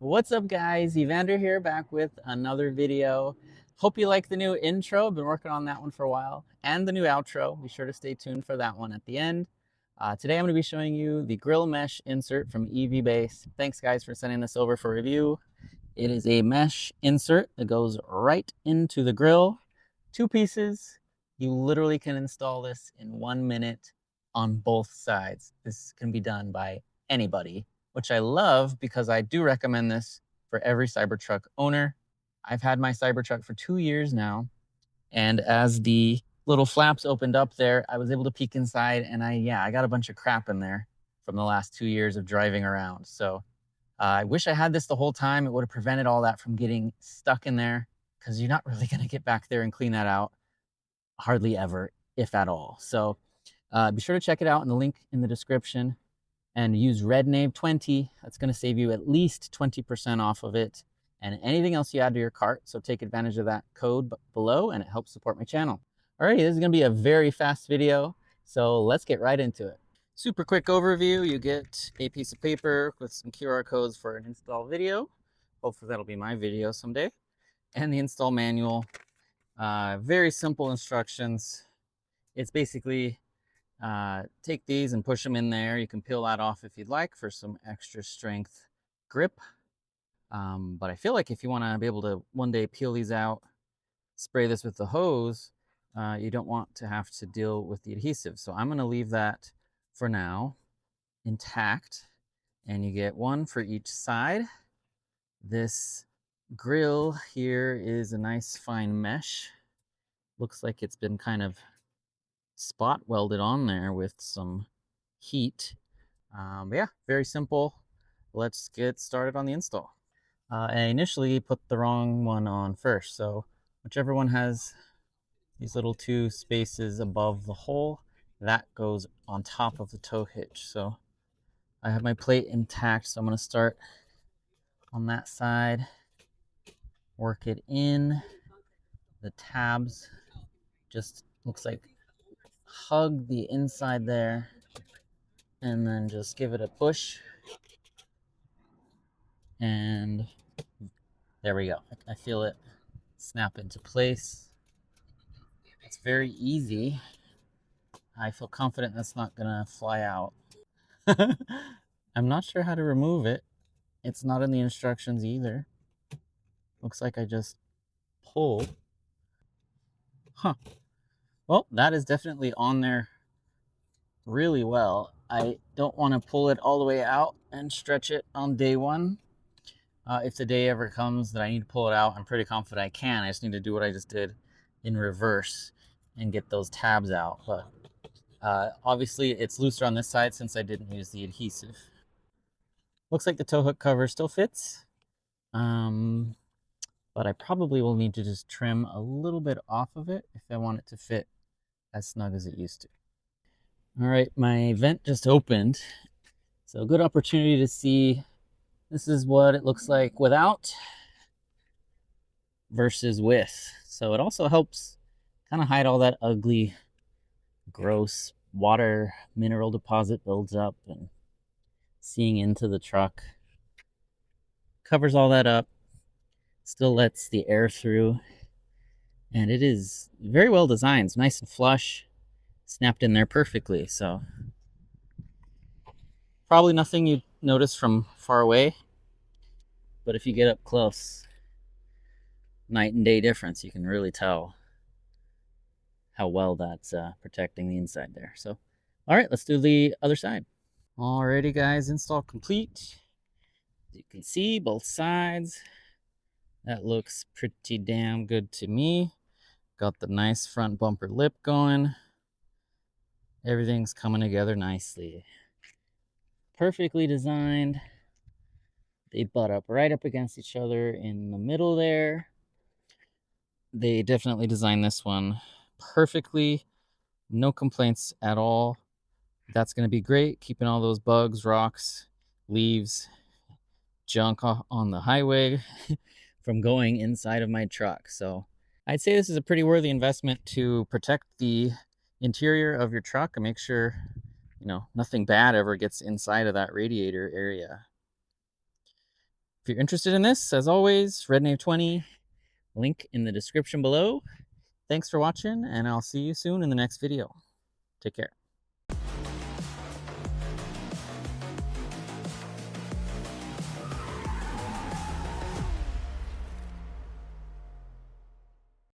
What's up, guys? Evander here, back with another video. Hope you like the new intro. Been working on that one for a while, and the new outro. Be sure to stay tuned for that one at the end. Today I'm going to be showing you the grill mesh insert from EVBASE. Thanks, guys, for sending this over for review. It is a mesh insert that goes right into the grill. Two pieces. You literally can install this in 1 minute on both sides. This can be done by anybody, which I love because I do recommend this for every Cybertruck owner. I've had my Cybertruck for 2 years now, and as the little flaps opened up there, I was able to peek inside, and I got a bunch of crap in there from the last 2 years of driving around. So I wish I had this the whole time. It would have prevented all that from getting stuck in there, because you're not really going to get back there and clean that out hardly ever, if at all. So be sure to check it out in the link in the description and use RedKnave20. That's going to save you at least 20% off of it and anything else you add to your cart. So take advantage of that code below, and it helps support my channel. Alrighty, this is going to be a very fast video, so let's get right into it. Super quick overview. You get a piece of paper with some QR codes for an install video. Hopefully that'll be my video someday. And the install manual. Very simple instructions. It's basically take these and push them in there. You can peel that off if you'd like for some extra strength grip. But I feel like if you want to be able to one day peel these out, spray this with the hose, you don't want to have to deal with the adhesive. So I'm going to leave that for now intact, and you get one for each side. This grill here is a nice fine mesh. Looks like it's been kind of spot welded on there with some heat. But yeah, very simple. Let's get started on the install. I initially put the wrong one on first, so whichever one has these little two spaces above the hole, that goes on top of the tow hitch. So I have my plate intact, so I'm going to start on that side, work it in. The tabs just looks like hug the inside there, and then just give it a push, and there we go. I feel it snap into place. It's very easy. I feel confident that's not gonna fly out. I'm not sure how to remove it. It's not in the instructions either. Looks like I just pull. Huh. Well, that is definitely on there really well. I don't want to pull it all the way out and stretch it on day one. If the day ever comes that I need to pull it out, I'm pretty confident I can. I just need to do what I just did in reverse and get those tabs out. But obviously it's looser on this side since I didn't use the adhesive. Looks like the tow hook cover still fits, but I probably will need to just trim a little bit off of it if I want it to fit as snug as it used to. All right, my vent just opened, so good opportunity to see. This is what it looks like without versus with. So it also helps kind of hide all that ugly, gross water mineral deposit builds up and seeing into the truck. Covers all that up, still lets the air through, and it is very well designed. It's nice and flush, snapped in there perfectly. So probably nothing you'd notice from far away, but if you get up close, night and day difference. You can really tell how well that's protecting the inside there. So all right, let's do the other side. Alrighty, guys, install complete. You can see both sides. That looks pretty damn good to me. Got the nice front bumper lip going. Everything's coming together nicely. Perfectly designed. They butt up right up against each other in the middle there. They definitely designed this one perfectly. No complaints at all. That's going to be great, keeping all those bugs, rocks, leaves, junk on the highway from going inside of my truck. So I'd say this is a pretty worthy investment to protect the interior of your truck and make sure, you know, nothing bad ever gets inside of that radiator area. If you're interested in this, as always, RedKnave20, link in the description below. Thanks for watching, and I'll see you soon in the next video. Take care.